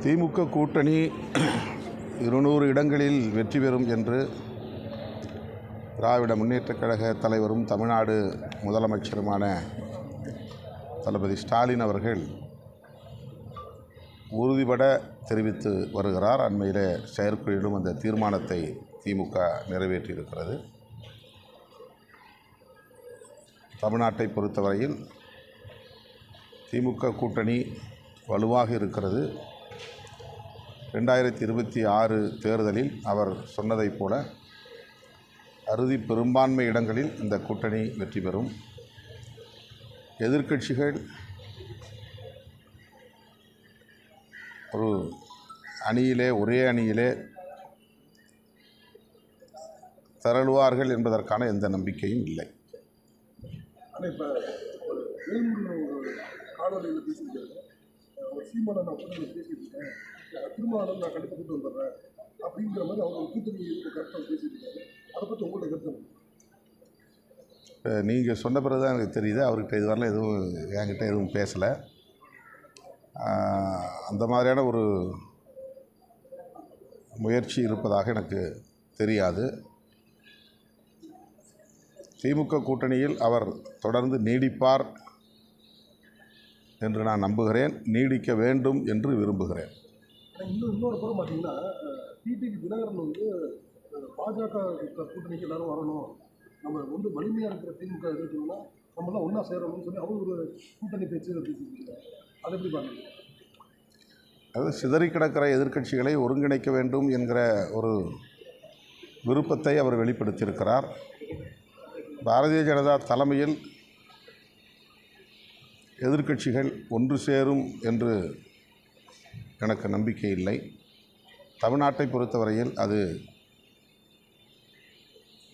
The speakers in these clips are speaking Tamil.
திமுக கூட்டணி 200 இடங்களில் வெற்றி பெறும் என்று திராவிட முன்னேற்றக் கழக தலைவரும் தமிழ்நாடு முதலமைச்சருமான தளபதி ஸ்டாலின் அவர்கள் உறுதிபட தெரிவித்து வருகிறார். அண்மையில் செயற்குழுவிலும் அந்த தீர்மானத்தை திமுக நிறைவேற்றியிருக்கிறது. தமிழ்நாட்டை பொறுத்தவரையில் திமுக கூட்டணி வலுவாக இருக்கிறது. 2026 தேர்தலில் அவர் சொன்னதைப் போல அறுதி பெரும்பான்மை இடங்களில் இந்த கூட்டணி வெற்றி பெறும். எதிர்க்கட்சிகள் ஒரு ஒரே அணியிலே திரளுவார்கள் என்பதற்கான எந்த நம்பிக்கையும் இல்லை. திருமாவளவன் நான் கண்டிப்பாக கூட்டு வந்துடுறேன் அப்படிங்கிற மாதிரி அவங்க கூட்டணி கருத்தை பேசியிருக்காரு. அதை பற்றி உங்கள்கிட்ட கருத்து நீங்கள் சொன்ன பிறகு தான் எனக்கு தெரியுது. அவர்கிட்ட இதுவரையிலும் என்கிட்ட எதுவும் பேசலை. அந்த மாதிரியான ஒரு முயற்சி இருப்பதாக எனக்கு தெரியாது. திமுக கூட்டணியில் அவர் தொடர்ந்து நீடிப்பார் என்று நான் நம்புகிறேன். நீடிக்க வேண்டும் என்று விரும்புகிறேன். இன்னொரு புறம் பார்த்தீங்கன்னா டிடிவி தினகரன் பாஜக கூட்டணிக்கு எல்லாரும் வரணும், நம்ம வலிமையாக இருக்கிற திமுக எதிர்க்கணும்னா நம்மளாம் ஒன்றா சேரணும்னு சொல்லி அவர் ஒரு கூட்டணி பேச்சு பேசியிருக்காங்க. அதை எப்படி பார்க்குறீங்க? அதாவது சிதறி கிடக்கிற எதிர்க்கட்சிகளை ஒருங்கிணைக்க வேண்டும் என்கிற ஒரு விருப்பத்தை அவர் வெளிப்படுத்தியிருக்கிறார். பாரதிய ஜனதா தலைமையில் எதிர்க்கட்சிகள் ஒன்று சேரும் என்று எனக்கு நம்பிக்கை இல்லை. தமிழ்நாட்டை பொறுத்தவரையில் அது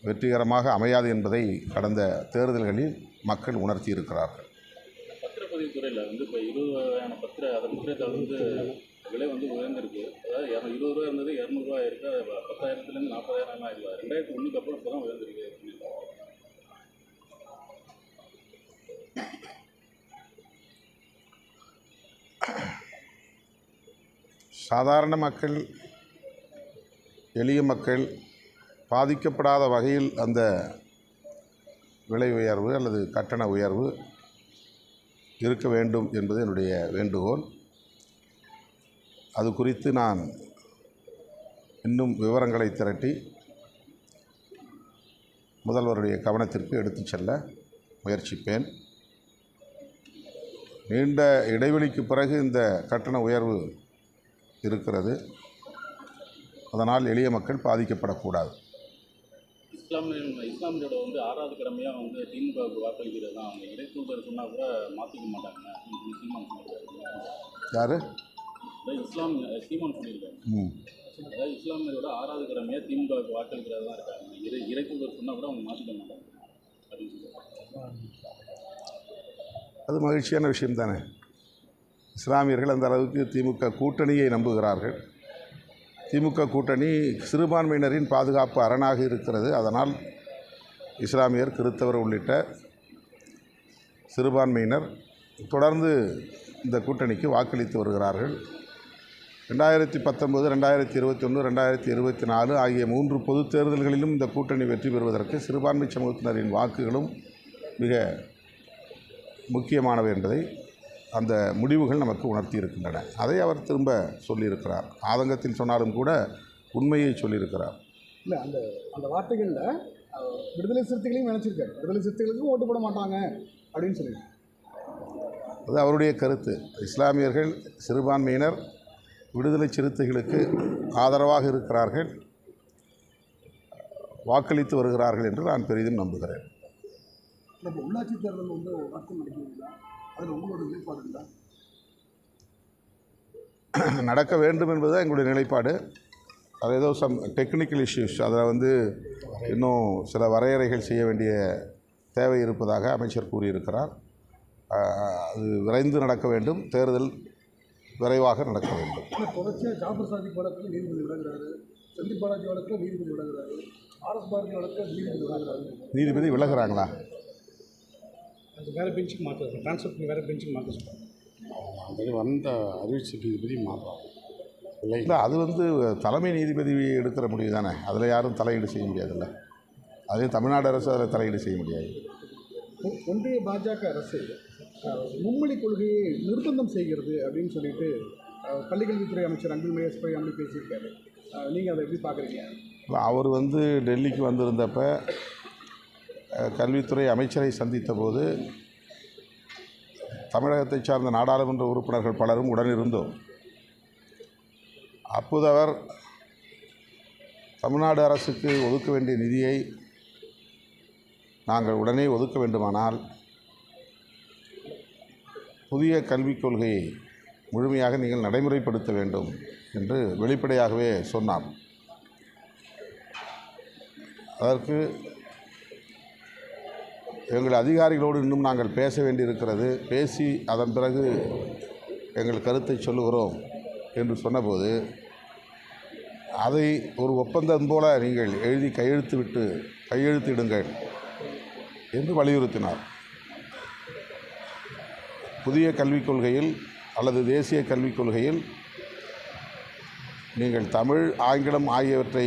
வெற்றிகரமாக அமையாது என்பதை கடந்த தேர்தல்களில் மக்கள் உணர்த்தியிருக்கிறார்கள். பத்திரப்பதிவு துறையில் இப்போ 20 வகையான பத்திரத்தாள் விலை உயர்ந்திருக்கு. அதாவது 20 ரூபா இருந்தது 200 ரூபா இருக்குது. 10,000லேருந்து 40,000 இல்லை. 2001 அப்புறம் இப்போ தான் உயர்ந்திருக்கு. சாதாரண மக்கள், எளிய மக்கள் பாதிக்கப்படாத வகையில் அந்த விலை உயர்வு அல்லது கட்டண உயர்வு இருக்க வேண்டும் என்பது என்னுடைய வேண்டுகோள். அது குறித்து நான் இன்னும் விவரங்களை திரட்டி முதல்வருடைய கவனத்திற்கு எடுத்துச் செல்ல முயற்சிப்பேன். நீண்ட இடைவெளிக்கு பிறகு இந்த கட்டண உயர்வு இருக்கிறது. அதனால் எளிய மக்கள் பாதிக்கப்படக்கூடாது. இஸ்லாமியோட 6வது கடமையாக திமுகவுக்கு வாக்களிக்கிறது தான். அவங்க இடைத்தூதர் சொன்னால் கூட மாற்றிக்க மாட்டாங்க. யார்? சீமான் சொல்லியிருக்காங்க. அதாவது இஸ்லாமியரோட 6வது கடமையாக திமுகவுக்கு வாக்களிக்கிறது தான் இருக்காங்க. இடைத்தூதர் சொன்னால் கூட அவங்க மாற்றிக்க மாட்டாங்க அப்படின்னு சொல்லுவாங்க. அது மகிழ்ச்சியான விஷயம் தானே. இஸ்லாமியர்கள் அந்த அளவுக்கு திமுக கூட்டணியை நம்புகிறார்கள். திமுக கூட்டணி சிறுபான்மையினரின் பாதுகாப்பு அரணாக இருக்கிறது. அதனால் இஸ்லாமியர், கிறித்தவர் உள்ளிட்ட சிறுபான்மையினர் தொடர்ந்து இந்த கூட்டணிக்கு வாக்களித்து வருகிறார்கள். 2019, 2021, 2024 ஆகிய 3 பொதுத் தேர்தல்களிலும் இந்த கூட்டணி வெற்றி பெறுவதற்கு சிறுபான்மை சமூகத்தினரின் வாக்குகளும் மிக முக்கியமானவை என்பதை அந்த முடிவுகள் நமக்கு உணர்த்தி இருக்கின்றன. அதை அவர் திரும்ப சொல்லியிருக்கிறார். ஆதங்கத்தில் சொன்னாலும் கூட உண்மையை சொல்லியிருக்கிறார். இல்லை, அந்த வார்த்தைகளில் விடுதலை சிறுத்தைகளையும் நினச்சிருக்காரு. விடுதலை சிறுத்தைகளுக்கும் ஓட்டு போட மாட்டாங்க அப்படின்னு சொல்லியிருக்காரு. அது அவருடைய கருத்து. இஸ்லாமியர்கள், சிறுபான்மையினர் விடுதலை சிறுத்தைகளுக்கு ஆதரவாக இருக்கிறார்கள், வாக்களித்து வருகிறார்கள் என்று நான் பெரிதும் நம்புகிறேன். இப்போ உள்ளாட்சி தேர்தல் நடக்கும் நினைக்கிறீங்களா? அதில் உங்களோட நிலைப்பாடு இல்லை? நடக்க வேண்டும் என்பது எங்களுடைய நிலைப்பாடு. அது ஏதோ டெக்னிக்கல் இஷ்யூஸ், அதில் இன்னும் சில வரையறைகள் செய்ய வேண்டிய தேவை இருப்பதாக அமைச்சர் கூறியிருக்கிறார். அது விரைந்து நடக்க வேண்டும். தேர்தல் விரைவாக நடக்க வேண்டும். தொடர்ச்சியாக ஜாபர் சாதிக் வழக்கில் நீதிபதி விலகிறாரு, செந்தில் பாலாஜி வழக்கில் நீதிபதி விலகிறாரு, ஆர்எஸ் பாரதி வழக்கில் நீதிபதி விலகிறாரு. நீதிபதி விலகிறாங்களா? அது வேறு பெஞ்சுக்கு மாற்ற ட்ரான்ஸ்ஃபர் பண்ணி வேறு பெஞ்சுக்கு மாற்ற சொல்கிறாங்க. அது வந்த அறிவிச்ச நீதிபதி மாறுறாங்க இல்லை. இல்லை, அது வந்து தலைமை நீதிபதி எடுக்கிற முடிவு தானே. அதில் யாரும் தலையீடு செய்ய முடியாதுல்ல. அதே தமிழ்நாடு அரசு அதில் தலையீடு செய்ய முடியாது. ஒன்றிய பாஜக அரசு மும்மொழி கொள்கையை நிர்பந்தம் செய்கிறது அப்படின்னு சொல்லிட்டு பள்ளிக்கல்வித்துறை அமைச்சர் அன்பில் மகேஷ் பொய்யாமொழி பேசியிருக்காரு. நீங்கள் அதை எப்படி பார்க்குறீங்க? அவர் வந்து டெல்லிக்கு வந்திருந்தப்ப கல்வித்துறை அமைச்சரை சந்தித்த போது தமிழகத்தை சார்ந்த நாடாளுமன்ற உறுப்பினர்கள் பலரும் உடனிருந்தோம். அப்போது அவர் தமிழ்நாடு அரசுக்கு ஒதுக்க வேண்டிய நிதியை நாங்கள் உடனே ஒதுக்க வேண்டுமானால் புதிய கல்விக் கொள்கையை முழுமையாக நீங்கள் நடைமுறைப்படுத்த வேண்டும் என்று வெளிப்படையாகவே சொன்னார். அதற்கு எங்கள் அதிகாரிகளோடு இன்னும் நாங்கள் பேச வேண்டியிருக்கிறது, பேசி அதன் பிறகு எங்கள் கருத்தை சொல்லுகிறோம் என்று சொன்னபோது அதை ஒரு ஒப்பந்தம் போல நீங்கள் எழுதி கையெழுத்திடுங்கள் என்று வலியுறுத்தினார். புதிய கல்விக் கொள்கையில் அல்லது தேசிய கல்விக் கொள்கையில் நீங்கள் தமிழ், ஆங்கிலம் ஆகியவற்றை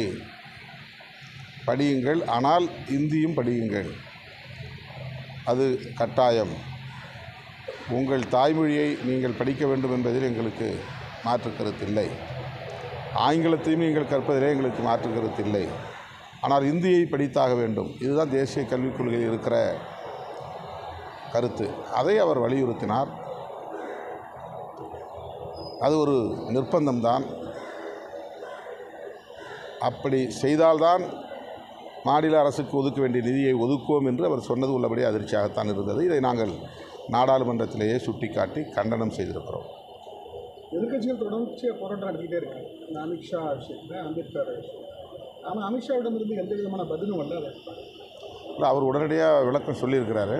படியுங்கள், ஆனால் இந்தியும் படியுங்கள், அது கட்டாயம். உங்கள் தாய்மொழியை நீங்கள் படிக்க வேண்டும் என்பதில் எங்களுக்கு மாற்று கருத்தில்லை, ஆங்கிலத்தையும் நீங்கள் கற்பதிலே எங்களுக்கு மாற்று கருத்தில்லை, ஆனால் இந்தியை படித்தாக வேண்டும். இதுதான் தேசிய கல்விக் கொள்கையில் இருக்கிற கருத்து. அதை அவர் வலியுறுத்தினார். அது ஒரு நிர்பந்தம்தான். அப்படி செய்தால்தான் மாநில அரசுக்கு ஒதுக்க வேண்டிய நிதியை ஒதுக்குவோம் என்று அவர் சொன்னது உள்ளபடி அதிர்ச்சியாகத்தான் இருந்தது. இதை நாங்கள் நாடாளுமன்றத்திலேயே சுட்டிக்காட்டி கண்டனம் செய்திருக்கிறோம். எதிர்கட்சிகள் தொடர்ச்சியாக போராட்டம் நடத்திக்கிட்டே இருக்கு. அமித்ஷா விஷயத்தில், அம்பேத்கர் விஷயம். ஆனால் அமித்ஷாவிடமிருந்து எந்த விதமான பதிலும் வரல. இல்லை, அவர் உடனடியாக விளக்கம் சொல்லியிருக்கிறாரு.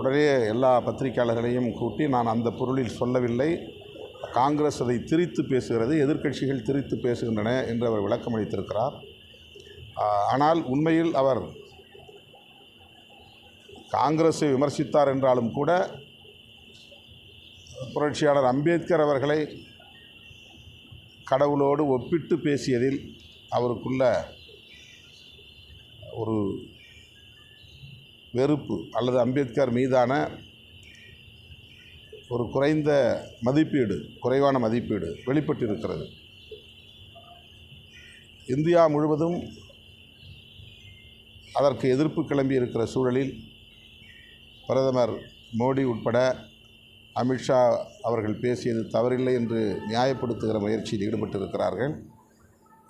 உடனே எல்லா பத்திரிகையாளர்களையும் கூட்டி நான் அந்த பொருளில் சொல்லவில்லை, காங்கிரஸ் அதை திரித்து பேசுகிறது, எதிர்க்கட்சிகள் திரித்து பேசுகின்றன என்று அவர் விளக்கம் அளித்திருக்கிறார். ஆனால் உண்மையில் அவர் காங்கிரஸை விமர்சித்தார் என்றாலும் கூட புரட்சியாளர் அம்பேத்கர் அவர்களை கடவுளோடு ஒப்பிட்டு பேசியதில் அவருக்குள்ள ஒரு வெறுப்பு அல்லது அம்பேத்கர் மீதான ஒரு குறைவான மதிப்பீடு வெளிப்பட்டிருக்கிறது. இந்தியா முழுவதும் அதற்கு எதிர்ப்பு கிளம்பி இருக்கிற சூழலில் பிரதமர் மோடி உட்பட அமித்ஷா அவர்கள் பேசியது தவறில்லை என்று நியாயப்படுத்துகிற முயற்சியில் ஈடுபட்டிருக்கிறார்கள்.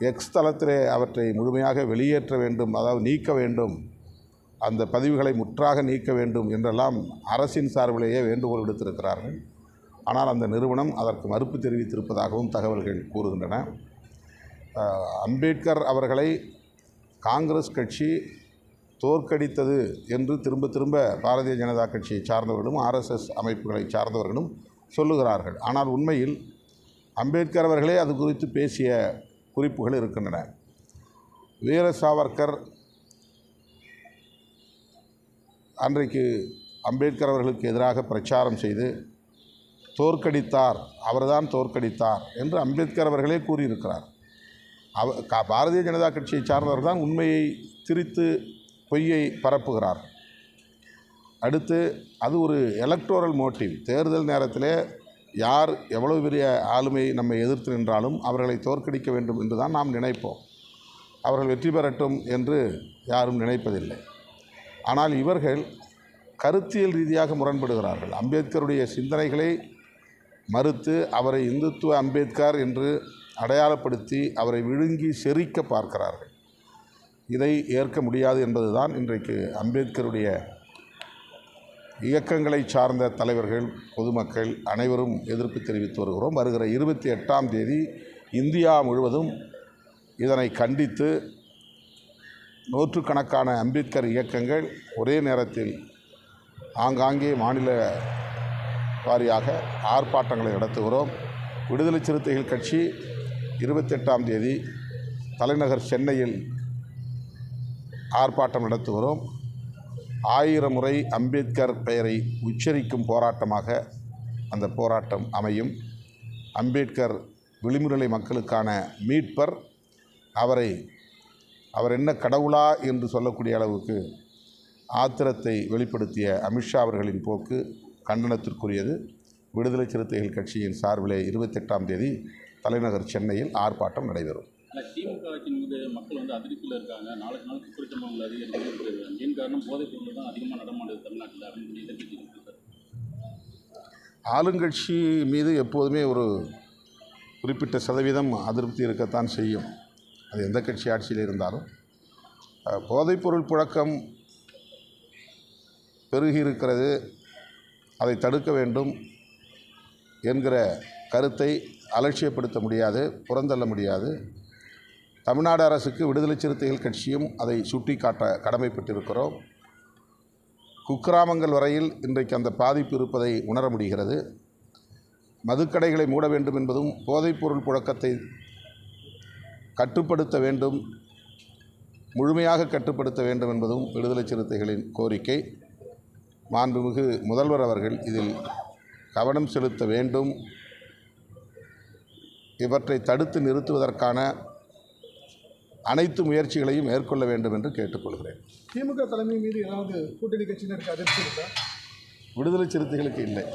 எக்ஸ் தளத்திலே அவற்றை முழுமையாக வெளியேற்ற வேண்டும், அதாவது நீக்க வேண்டும், அந்த பதிவுகளை முற்றாக நீக்க வேண்டும் என்றெல்லாம் அரசின் சார்பிலேயே வேண்டுகோள் விடுத்திருக்கிறார்கள். ஆனால் அந்த நிறுவனம் அதற்கு மறுப்பு தெரிவித்திருப்பதாகவும் தகவல்கள் கூறுகின்றன. அம்பேத்கர் அவர்களை காங்கிரஸ் கட்சி தோற்கடித்தது என்று திரும்ப திரும்ப பாரதிய ஜனதா கட்சியை சார்ந்தவர்களும் ஆர்எஸ்எஸ் அமைப்புகளை சார்ந்தவர்களும் சொல்லுகிறார்கள். ஆனால் உண்மையில் அம்பேத்கர் அவர்களே அது குறித்து பேசிய குறிப்புகள் இருக்கின்றன. வீர சாவர்கர் அன்றைக்கு அம்பேத்கர் அவர்களுக்கு எதிராக பிரச்சாரம் செய்து தோற்கடித்தார், அவர்தான் தோற்கடித்தார் என்று அம்பேத்கர் அவர்களே கூறியிருக்கிறார். பாரதிய ஜனதா கட்சியை சார்ந்தவர் தான் உண்மையை திரித்து பொய்யை பரப்புகிறார். அடுத்து அது ஒரு எலக்டோரல் மோட்டிவ். தேர்தல் நேரத்தில் யார் எவ்வளவு பெரிய ஆளுமை நம்மை எதிர்த்து நின்றாலும் அவர்களை தோற்கடிக்க வேண்டும் என்று தான் நாம் நினைப்போம். அவர்கள் வெற்றி பெறட்டும் என்று யாரும் நினைப்பதில்லை. ஆனால் இவர்கள் கருத்தியல் ரீதியாக முரண்படுகிறார்கள். அம்பேத்கருடைய சிந்தனைகளை மறுத்து அவரை இந்துத்துவ அம்பேத்கர் என்று அடையாளப்படுத்தி அவரை விழுங்கி செரிக்க பார்க்கிறார்கள். இதை ஏற்க முடியாது என்பதுதான் இன்றைக்கு அம்பேத்கருடைய இயக்கங்களை சார்ந்த தலைவர்கள், பொதுமக்கள் அனைவரும் எதிர்ப்பு தெரிவித்து வருகிறோம். வருகிற 28ஆம் தேதி இந்தியா முழுவதும் இதனை கண்டித்து நூற்றுக்கணக்கான அம்பேத்கர் இயக்கங்கள் ஒரே நேரத்தில் ஆங்காங்கே மாநில வாரியாக ஆர்ப்பாட்டங்களை நடத்துகிறோம். விடுதலை சிறுத்தைகள் கட்சி 28ஆம் தேதி தலைநகர் சென்னையில் ஆர்ப்பாட்டம் நடத்துகிறோம். 1000 முறை அம்பேத்கர் பெயரை உச்சரிக்கும் போராட்டமாக அந்த போராட்டம் அமையும். அம்பேத்கர் விளிம்புநிலை மக்களுக்கான மீட்பர். அவர் என்ன கடவுளா என்று சொல்லக்கூடிய அளவுக்கு ஆத்திரத்தை வெளிப்படுத்திய அமித்ஷா அவர்களின் போக்கு கண்டனத்திற்குரியது. விடுதலை சிறுத்தைகள் கட்சியின் சார்பிலே 28ஆம் தேதி தலைநகர் சென்னையில் ஆர்ப்பாட்டம் நடைபெறும். திமுக ஆட்சியின் மீது மக்கள் வந்து அதிருப்தியில் இருக்காங்க. நாளுக்கு நாள் குற்றச்சம்பவங்கள் அதிகரித்து மெயின் காரணம் போதைப் பொருள் தான் அதிகமாக நடமாடுது தமிழ்நாட்டில் அப்படின்னு எதிர்த்து சார். ஆளுங்கட்சி மீது எப்போதுமே ஒரு குறிப்பிட்ட சதவீதம் அதிருப்தி இருக்கத்தான் செய்யும். அது எந்த கட்சி ஆட்சியில் இருந்தாலும். போதைப்பொருள் புழக்கம் பெருகி இருக்கிறது, அதை தடுக்க வேண்டும் என்கிற கருத்தை அலட்சியப்படுத்த முடியாது, புறந்தள்ள முடியாது. தமிழ்நாடு அரசுக்கு விடுதலை சிறுத்தைகள் கட்சியும் அதை சுட்டிக்காட்ட கடமைப்பட்டிருக்கிறோம். குக்கிராமங்கள் வரையில் இன்றைக்கு அந்த பாதிப்பு இருப்பதை உணர முடிகிறது. மதுக்கடைகளை மூட வேண்டும் என்பதும் போதைப்பொருள் புழக்கத்தை கட்டுப்படுத்த வேண்டும், முழுமையாக கட்டுப்படுத்த வேண்டும் என்பதும் விடுதலை சிறுத்தைகளின் கோரிக்கை. மாண்புமிகு முதல்வர் அவர்கள் இதில் கவனம் செலுத்த வேண்டும். இவற்றை தடுத்து நிறுத்துவதற்கான அனைத்து முயற்சிகளையும் மேற்கொள்ள வேண்டும் என்று கேட்டுக்கொள்கிறேன். திமுக தலைமை மீது ஏதாவது கூட்டணி கட்சியினருக்கு அதிர்ச்சி இருக்கா? விடுதலை சிறுத்தைகளுக்கு இல்லை.